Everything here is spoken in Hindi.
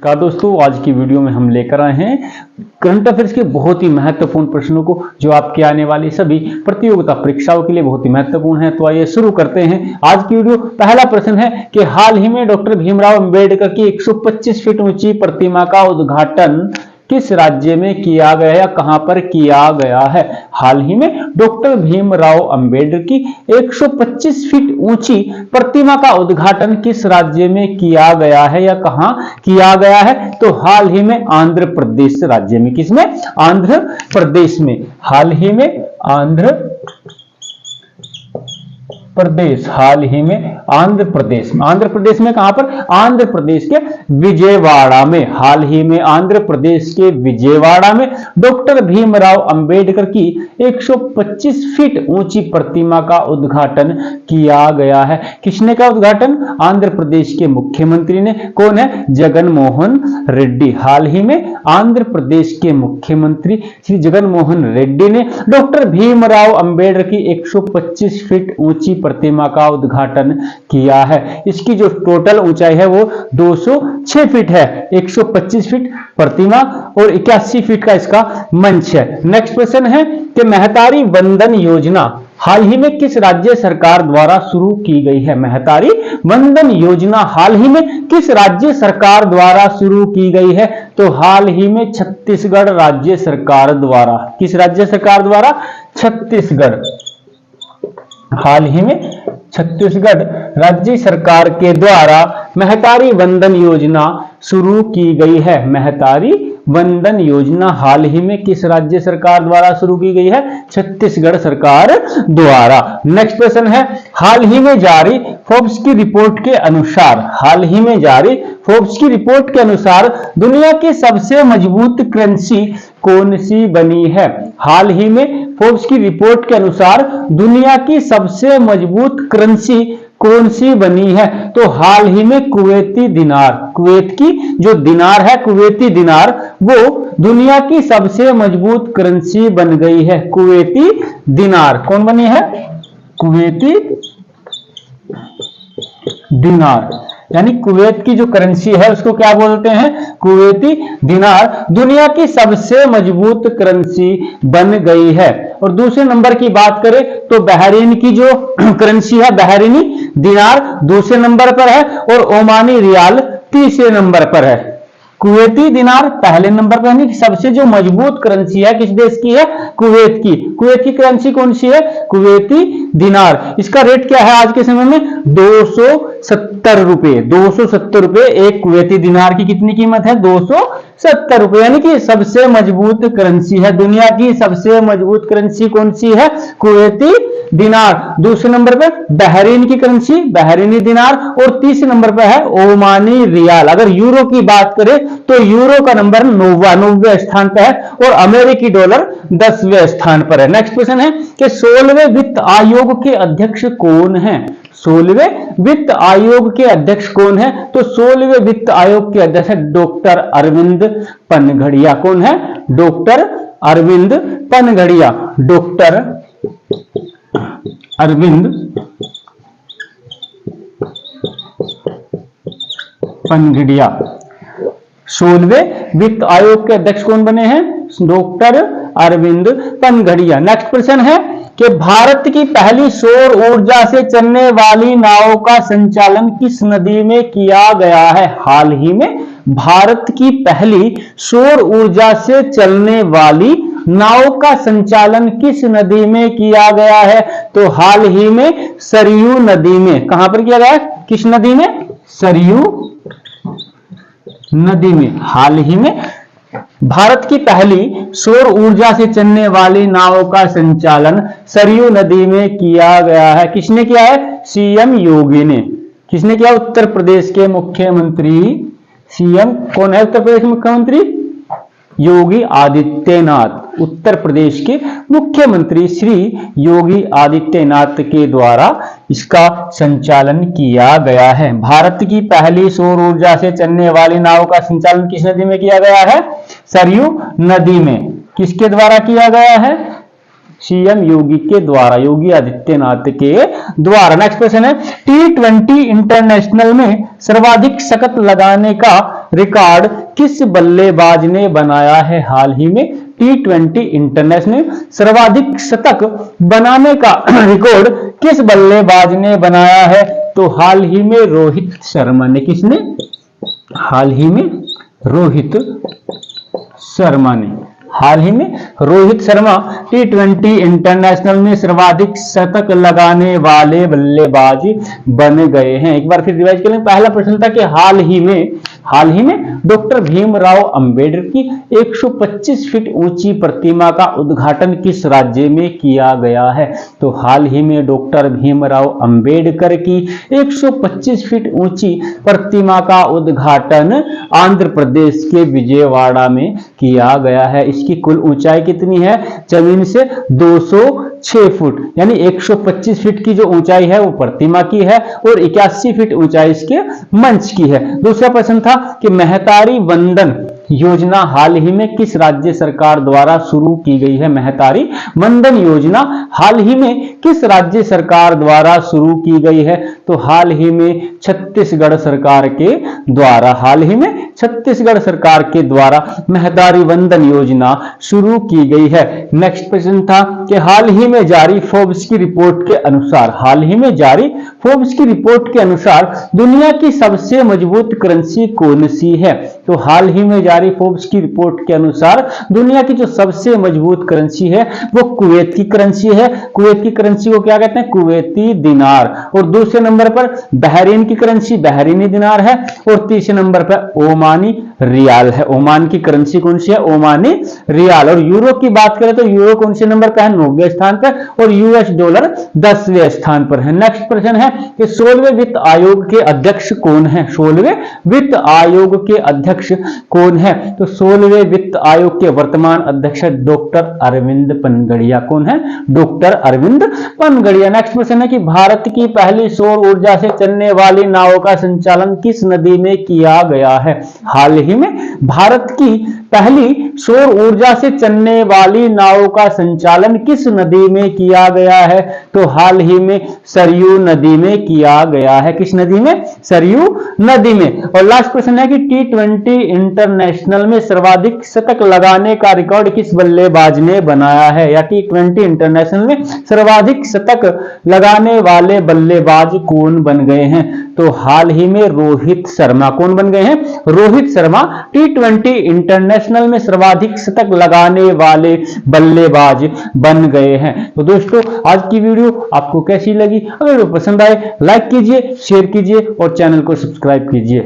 का दोस्तों, आज की वीडियो में हम लेकर आए हैं करंट अफेयर्स के बहुत ही महत्वपूर्ण प्रश्नों को, जो आपके आने वाली सभी प्रतियोगिता परीक्षाओं के लिए बहुत ही महत्वपूर्ण है। तो आइए शुरू करते हैं आज की वीडियो। पहला प्रश्न है कि हाल ही में डॉक्टर भीमराव अंबेडकर की 125 फीट ऊंची प्रतिमा का उद्घाटन किस राज्य में किया गया या कहां पर किया गया है। हाल ही में डॉक्टर भीमराव अंबेडकर की 125 फीट ऊंची प्रतिमा का उद्घाटन किस राज्य में किया गया है या कहां किया गया है। तो हाल ही में आंध्र प्रदेश राज्य में। किसमें? आंध्र प्रदेश में। हाल ही में आंध्र प्रदेश। हाल ही में आंध्र प्रदेश में। आंध्र प्रदेश में कहां पर? आंध्र प्रदेश के विजयवाड़ा में। हाल ही में आंध्र प्रदेश के विजयवाड़ा में डॉक्टर भीमराव अंबेडकर की 125 फीट ऊंची प्रतिमा का उद्घाटन किया गया है। किसने का उद्घाटन? आंध्र प्रदेश के मुख्यमंत्री ने। कौन है? जगन मोहन रेड्डी। हाल ही में आंध्र प्रदेश के मुख्यमंत्री श्री जगन मोहन रेड्डी ने डॉक्टर भीमराव अंबेडकर की 125 फीट ऊंची प्रतिमा का उद्घाटन किया है। इसकी जो टोटल ऊंचाई है वो 206 फीट है। 125 फीट प्रतिमा और 81 फीट का इसका मंच है। नेक्स्ट क्वेश्चन है कि महतारी वंदन योजना हाल ही में किस राज्य सरकार द्वारा शुरू की गई है। महतारी वंदन योजना हाल ही में किस राज्य सरकार द्वारा शुरू की गई है। तो हाल ही में छत्तीसगढ़ राज्य सरकार द्वारा। किस राज्य सरकार द्वारा? छत्तीसगढ़। हाल ही में छत्तीसगढ़ राज्य सरकार के द्वारा महतारी वंदन योजना शुरू की गई है। महतारी वंदन योजना हाल ही में किस राज्य सरकार द्वारा शुरू की गई है? छत्तीसगढ़ सरकार द्वारा। नेक्स्ट क्वेश्चन है, हाल ही में जारी फोर्ब्स की रिपोर्ट के अनुसार। हाल ही में जारी फोर्ब्स की रिपोर्ट के अनुसार दुनिया की सबसे मजबूत करेंसी कौन सी बनी है। हाल ही में फोर्ब्स की रिपोर्ट के अनुसार दुनिया की सबसे मजबूत करेंसी कौन सी बनी है। तो हाल ही में कुवैती दिनार। कुवैत की जो दिनार है, कुवैती दिनार, वो दुनिया की सबसे मजबूत करेंसी बन गई है। कुवैती दिनार कौन बनी है? कुवैती दिनार। यानी कुवैत की जो करेंसी है उसको क्या बोलते हैं? कुवैती दिनार दुनिया की सबसे मजबूत करेंसी बन गई है। और दूसरे नंबर की बात करें तो बहरीन की जो करेंसी है, बहरीनी दिनार दूसरे नंबर पर है और ओमानी रियाल तीसरे नंबर पर है। कुवैती दिनार पहले नंबर पर है। सबसे जो मजबूत करेंसी है किस देश की है? कुवैत की। कुवैत की करेंसी कौन सी है? कुवैती दिनार। इसका रेट क्या है आज के समय में? 270 रुपए। 270 रुपए एक कुवैती दिनार की कितनी कीमत है? 270 रुपए। यानी कि सबसे मजबूत करेंसी है। दुनिया की सबसे मजबूत करेंसी कौन सी है? कुवैती दिनार। दूसरे नंबर पर बहरीन की करेंसी, बहरीनी दिनार, और तीसरे नंबर पर है ओमानी रियाल। अगर यूरो की बात करें तो यूरो का नंबर 90वें स्थान पर है और अमेरिकी डॉलर 10वें स्थान पर है। नेक्स्ट क्वेश्चन है कि 16वें वित्त आयोग के अध्यक्ष कौन है। 16वें वित्त आयोग के अध्यक्ष कौन है? तो 16वें वित्त आयोग के अध्यक्ष है डॉक्टर अरविंद पनघड़िया। कौन है? डॉक्टर अरविंद पनघड़िया। डॉक्टर अरविंद पनघड़िया 16वें वित्त आयोग के अध्यक्ष कौन बने हैं? डॉक्टर अरविंद पनघड़िया। नेक्स्ट प्रश्न है कि भारत की पहली सौर ऊर्जा से चलने वाली नाव का संचालन किस नदी में किया गया है। हाल ही में भारत की पहली सौर ऊर्जा से चलने वाली नाव का संचालन किस नदी में किया गया है। तो हाल ही में सरयू नदी में। कहां पर किया गया? किस नदी में? सरयू नदी में। हाल ही में भारत की पहली सौर ऊर्जा से चलने वाली नाव का संचालन सरयू नदी में किया गया है। किसने किया है? सीएम योगी ने। किसने किया? उत्तर प्रदेश के मुख्यमंत्री। सीएम कौन है उत्तर प्रदेश के मुख्यमंत्री? योगी आदित्यनाथ। उत्तर प्रदेश के मुख्यमंत्री श्री योगी आदित्यनाथ के द्वारा इसका संचालन किया गया है। भारत की पहली सौर ऊर्जा से चलने वाली नाव का संचालन किस नदी में किया गया है? सरयू नदी में। किसके द्वारा किया गया है? सीएम योगी के द्वारा, योगी आदित्यनाथ के द्वारा। नेक्स्ट क्वेश्चन है, T20 इंटरनेशनल में सर्वाधिक शतक लगाने का रिकॉर्ड किस बल्लेबाज ने बनाया है हाल ही में T20 इंटरनेशनल? सर्वाधिक शतक बनाने का रिकॉर्ड किस बल्लेबाज ने बनाया है? तो हाल ही में रोहित शर्मा ने। किसने? हाल ही में रोहित शर्मा ने। हाल ही में रोहित शर्मा T20 इंटरनेशनल में सर्वाधिक शतक लगाने वाले बल्लेबाज बन गए हैं। एक बार फिर रिवाइज करें। पहला प्रश्न था कि हाल ही में डॉक्टर भीमराव अंबेडकर की 125 फीट ऊंची प्रतिमा का उद्घाटन किस राज्य में किया गया है? तो हाल ही में डॉक्टर भीमराव अंबेडकर की 125 फीट ऊंची प्रतिमा का उद्घाटन आंध्र प्रदेश के विजयवाड़ा में किया गया है। इसकी कुल ऊंचाई कितनी है? जमीन से 206 फुट, यानी 125 फीट की जो ऊंचाई है वो प्रतिमा की है और 81 फीट ऊंचाई इसके मंच की है। दूसरा प्रश्न था कि महतारी वंदन योजना हाल ही में किस राज्य सरकार द्वारा शुरू की गई है? महतारी वंदन योजना हाल ही में किस राज्य सरकार द्वारा शुरू की गई है? तो हाल ही में छत्तीसगढ़ सरकार के द्वारा। हाल ही में छत्तीसगढ़ सरकार के द्वारा महतारी वंदन योजना शुरू की गई है। नेक्स्ट प्रश्न था कि हाल ही में जारी फोर्ब्स की रिपोर्ट के अनुसार, हाल ही में जारी फोर्ब्स की रिपोर्ट के अनुसार दुनिया की सबसे मजबूत करेंसी कौन सी है? तो हाल ही में जारी फोर्ब्स की रिपोर्ट के अनुसार दुनिया की जो सबसे मजबूत करेंसी है वो कुवैत की करेंसी है। कुवैत की करेंसी को क्या कहते हैं? कुवैती दिनार। और दूसरे नंबर पर बहरीन की करेंसी बहरीनी दिनार है और तीसरे नंबर पर ओमानी रियाल है। ओमान की करेंसी कौन सी है? ओमानी रियाल। और यूरो की बात करें तो यूरो कौन से नंबर पर है? 90वें स्थान पर और यूएस डॉलर 10वें स्थान पर है। नेक्स्ट प्रश्न है कि 16वें वित्त आयोग के अध्यक्ष कौन है? 16वें वित्त आयोग के अध्यक्ष कौन है? तो 16वें वित्त आयोग के वर्तमान अध्यक्ष डॉक्टर अरविंद पनगड़िया। कौन है? डॉक्टर अरविंद पनगड़िया। नेक्स्ट प्रश्न है कि भारत की पहली सौर ऊर्जा से चलने वाली नाव का संचालन किस नदी में किया गया है? हाल ही में भारत की पहली सौर ऊर्जा से चलने वाली नाव का संचालन किस नदी में किया गया है? तो हाल ही में सरयू नदी में किया गया है। किस नदी में? सरयू नदी में। और लास्ट प्रश्न है कि T20 इंटरनेशनल में सर्वाधिक शतक लगाने का रिकॉर्ड किस बल्लेबाज ने बनाया है? या T20 इंटरनेशनल में सर्वाधिक शतक लगाने वाले बल्लेबाज कौन बन गए हैं? तो हाल ही में रोहित शर्मा। कौन बन गए हैं? रोहित शर्मा T20 इंटरनेशनल में सर्वाधिक शतक लगाने वाले बल्लेबाज बन गए हैं। तो दोस्तों आज की वीडियो आपको कैसी लगी? अगर वो पसंद आए लाइक कीजिए, शेयर कीजिए और चैनल को सब्सक्राइब कीजिए।